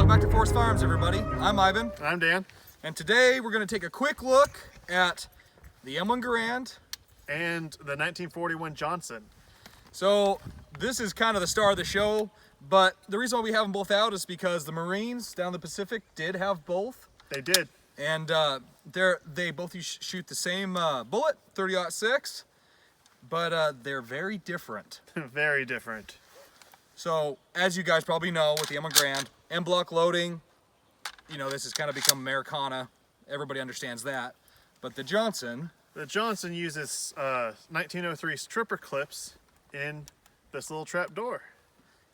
Welcome back to Forest Farms, everybody. I'm Ivan. I'm Dan. And today we're going to take a quick look at the M1 Garand And the 1941 Johnson. So this is kind of the star of the show, but the reason why we have them both out is because the Marines down the Pacific did have both. They did. And they both shoot the same bullet, 30-06, but they're very different. Very different. So, as you guys probably know, with the M1 Garand, M-block loading, you know, this has kind of become Americana. Everybody understands that. But the Johnson uses 1903 stripper clips in this little trap door.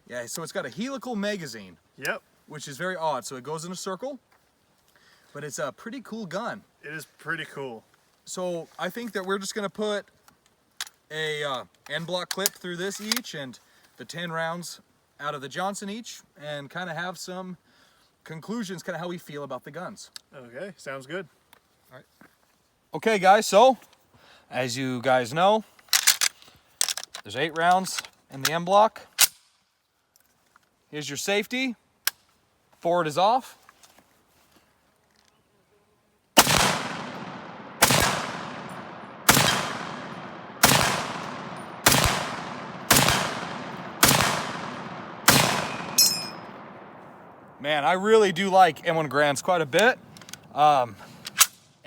Yeah, so it's got a helical magazine. Yep. Which is very odd. So it goes in a circle, but it's a pretty cool gun. It is pretty cool. So I think that we're just gonna put a N-block clip through this each and the 10 rounds out of the Johnson each, and kind of have some conclusions, kind of how we feel about the guns. Okay, sounds good. All right. Okay guys, so as you guys know, there's 8 rounds in the M-block. Here's your safety. Forward is off. Man, I really do like M1 Garands quite a bit. And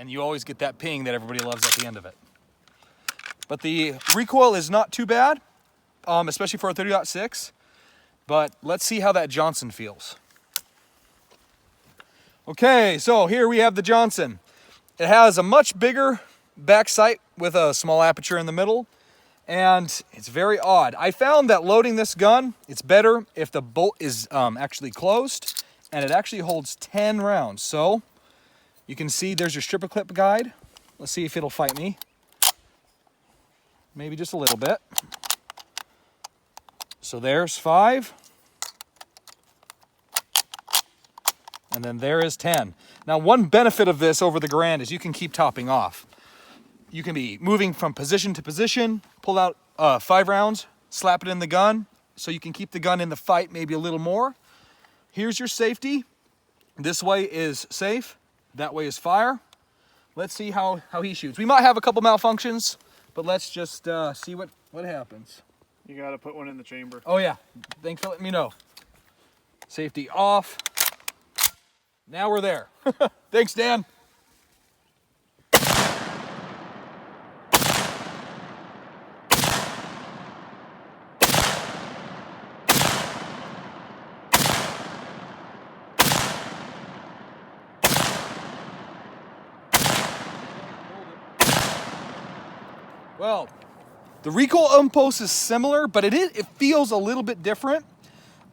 you always get that ping that everybody loves at the end of it. But the recoil is not too bad, especially for a 30-06. But let's see how that Johnson feels. Okay, so here we have the Johnson. It has a much bigger back sight with a small aperture in the middle. And it's very odd. I found that loading this gun, it's better if the bolt is actually closed. And it actually holds 10 rounds. So you can see there's your stripper clip guide. Let's see if it'll fight me. Maybe just a little bit. So there's 5. And then there is 10. Now, one benefit of this over the Garand is you can keep topping off. You can be moving from position to position, pull out 5 rounds, slap it in the gun, so you can keep the gun in the fight maybe a little more. Here's your safety. This way is safe. That way is fire. Let's see how he shoots. We might have a couple malfunctions, but let's just see what happens. You gotta put one in the chamber. Oh yeah, thanks for letting me know. Safety off. Now we're there. Thanks, Dan. Well, the recoil impulse is similar, but it feels a little bit different.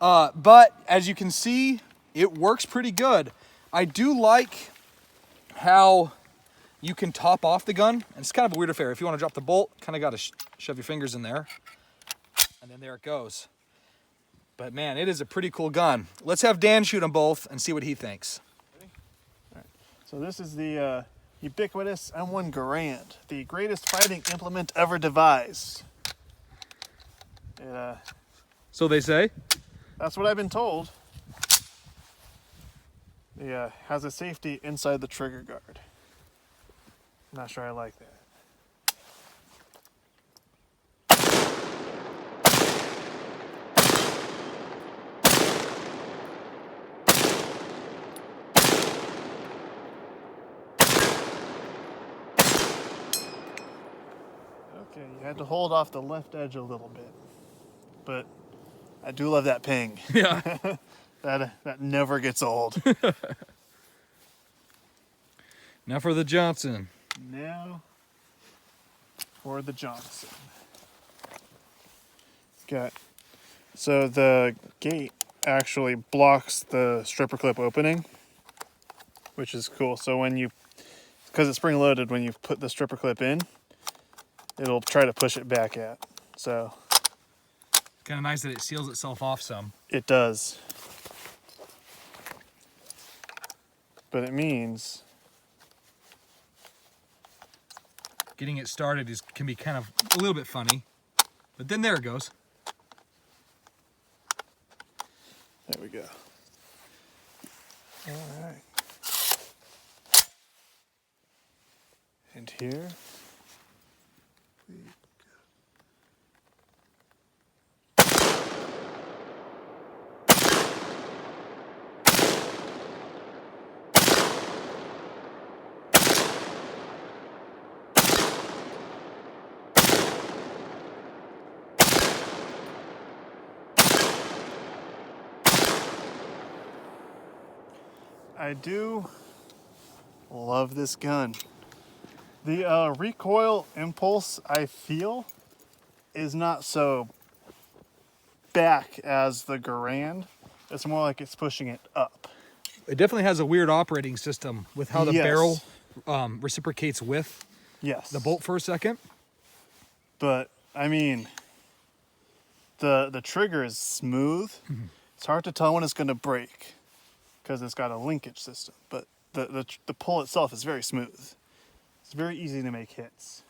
But as you can see, it works pretty good. I do like how you can top off the gun. And it's kind of a weird affair. If you want to drop the bolt, kind of got to shove your fingers in there. And then there it goes. But man, it is a pretty cool gun. Let's have Dan shoot them both and see what he thinks. All right. So this is the ubiquitous M1 Garand, the greatest fighting implement ever devised. So they say? That's what I've been told. It has a safety inside the trigger guard. I'm not sure I like that. Okay, you had to hold off the left edge a little bit, but I do love that ping. Yeah. That never gets old. Now for the Johnson. Now for the Johnson. So the gate actually blocks the stripper clip opening, which is cool. So because it's spring loaded, when you put the stripper clip in, it'll try to push it back out. So Kind of nice that it seals itself off some. it does. But it means Getting it started can be kind of a little bit funny, but then there it goes. there we go. All right. And here. I do love this gun. The recoil impulse, I feel, is not so back as the Garand. It's more like it's pushing it up. It definitely has a weird operating system with how the Yes. barrel reciprocates with Yes. the bolt for a second. But I mean, the trigger is smooth. It's hard to tell when it's going to break because it's got a linkage system. But the pull itself is very smooth. It's very easy to make hits.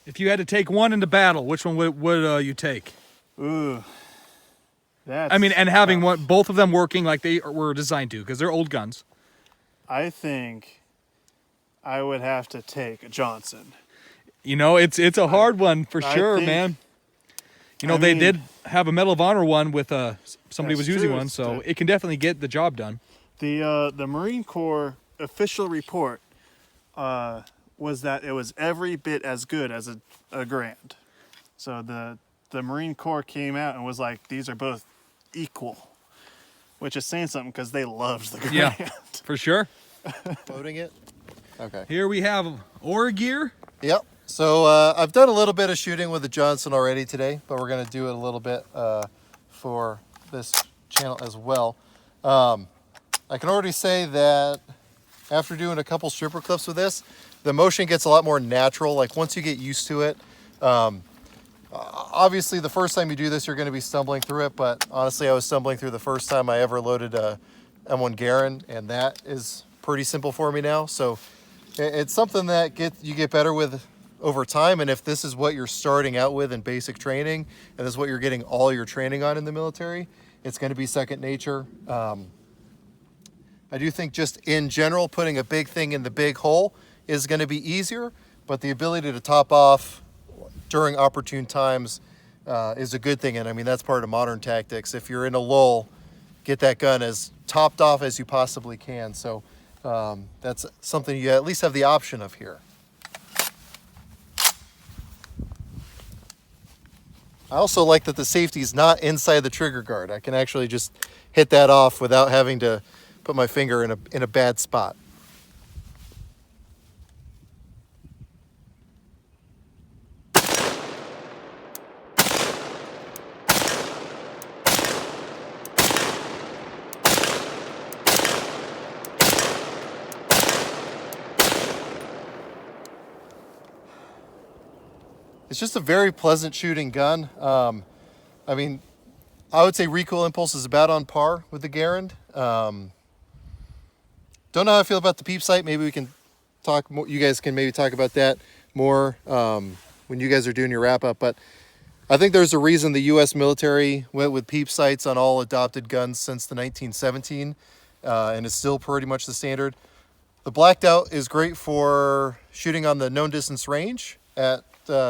If you had to take one into battle, which one would you take? Ooh, that's I mean, and having tough. both of them working like they were designed to, because they're old guns. I think I would have to take a Johnson. You know, it's a hard one for I sure, think- man. You know, I they mean- did have a Medal of Honor one with somebody That's was using true, one, it's so the- it can definitely get the job done. The Marine Corps official report was that it was every bit as good as a Grand. So the Marine Corps came out and was like, these are both equal, which is saying something because they loved the Grand. Yeah, for sure. Loading it. Okay. Here we have Aura gear. Yep. So I've done a little bit of shooting with the Johnson already today, but we're going to do it a little bit for this channel as well. I can already say that after doing a couple stripper clips with this, the motion gets a lot more natural. Like once you get used to it, obviously the first time you do this, you're going to be stumbling through it. But honestly, I was stumbling through the first time I ever loaded a M1 Garand, and that is pretty simple for me now. So it's something that you get better with over time. And if this is what you're starting out with in basic training, and this is what you're getting all your training on in the military, it's going to be second nature. I do think just in general, putting a big thing in the big hole is going to be easier, but the ability to top off during opportune times is a good thing. And I mean, that's part of modern tactics. If you're in a lull, get that gun as topped off as you possibly can. So that's something you at least have the option of here. I also like that the safety is not inside the trigger guard. I can actually just hit that off without having to put my finger in a bad spot. It's just a very pleasant shooting gun. I mean, I would say recoil impulse is about on par with the Garand. Don't know how I feel about the peep sight. Maybe we can talk more. You guys can maybe talk about that more when you guys are doing your wrap up. But I think there's a reason the U.S. military went with peep sights on all adopted guns since the 1917, and it's still pretty much the standard. The blacked out is great for shooting on the known distance range at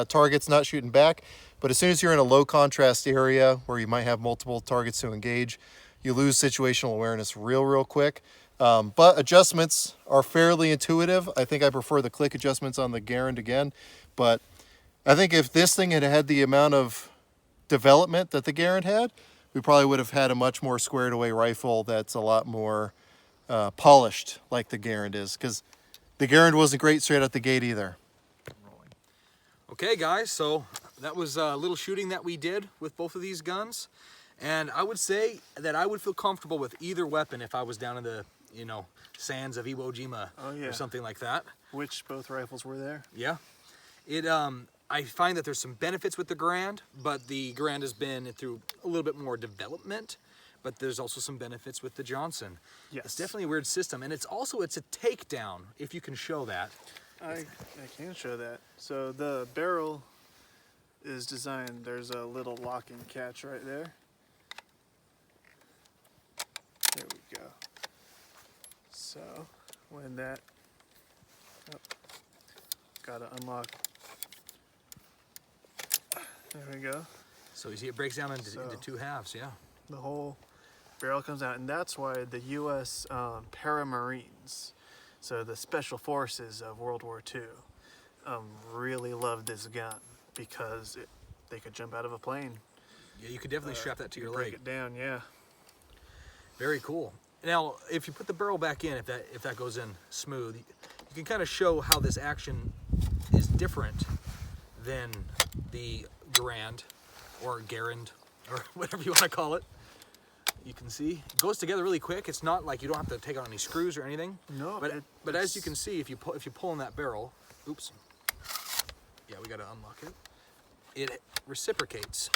targets not shooting back. But as soon as you're in a low contrast area where you might have multiple targets to engage, you lose situational awareness real quick. But adjustments are fairly intuitive. I think I prefer the click adjustments on the Garand again. But I think if this thing had had the amount of development that the Garand had, we probably would have had a much more squared away rifle that's a lot more polished like the Garand is. Because the Garand wasn't great straight out the gate either. Okay, guys, so that was a little shooting that we did with both of these guns. And I would say that I would feel comfortable with either weapon if I was down in the, sands of Iwo Jima or something like that. Which both rifles were there? Yeah. I find that there's some benefits with the Garand, but the Garand has been through a little bit more development, but there's also some benefits with the Johnson. Yes. It's definitely a weird system, and it's a takedown, if you can show that. I can show that. So the barrel is designed, there's a little locking catch right there. There we go. So when that, oh, gotta unlock. There we go. So you see it breaks down into So- two halves, yeah. The whole barrel comes out, and that's why the U.S. Paramarines, so the special forces of World War II, really loved this gun because they could jump out of a plane. Yeah, you could definitely strap that to your break leg. it down, yeah. Very cool. Now, if you put the barrel back in, if that goes in smooth, you can kind of show how this action is different than the Garand or Garand or whatever you want to call it. You can see it goes together really quick. It's not like you don't have to take out any screws or anything. No, but as you can see, if you pull on that barrel, oops. Yeah, we got to unlock it. It reciprocates.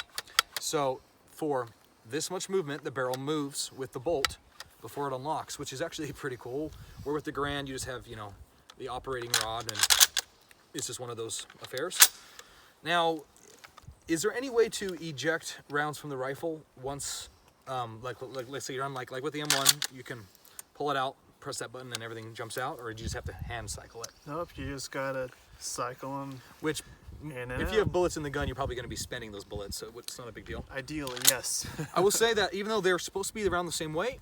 So for this much movement, the barrel moves with the bolt before it unlocks, which is actually pretty cool. Where with the Garand, you just have, you know, the operating rod, and it's just one of those affairs. Now, is there any way to eject rounds from the rifle once, like let's say you're on like with the M1, you can pull it out, press that button, and everything jumps out, or do you just have to hand cycle it? Nope, you just gotta cycle them. Which, In and if out. you have bullets in the gun, you're probably going to be spending those bullets, so it's not a big deal. Ideally, yes. I will say that even though they're supposed to be around the same weight,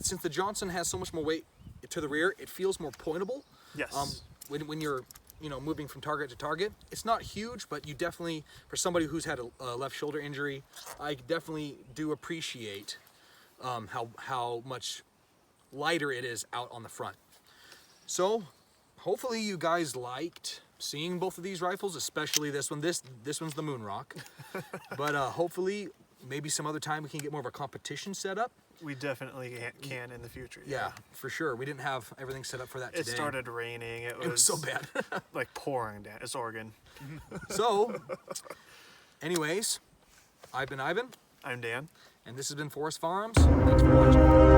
since the Johnson has so much more weight to the rear, it feels more pointable. Yes. When you're, you know, moving from target to target, it's not huge, but you definitely, for somebody who's had a left shoulder injury, I definitely do appreciate how much lighter it is out on the front. So, hopefully you guys liked seeing both of these rifles, especially this one. This one's the Moonrock. But hopefully, maybe some other time we can get more of a competition set up. We definitely can in the future. Yeah, for sure. We didn't have everything set up for that It today. started raining. It It was so bad. like pouring down. It's Oregon. So, anyways, I've been Ivan, I'm Dan. and this has been Forest Farms. Thanks for watching.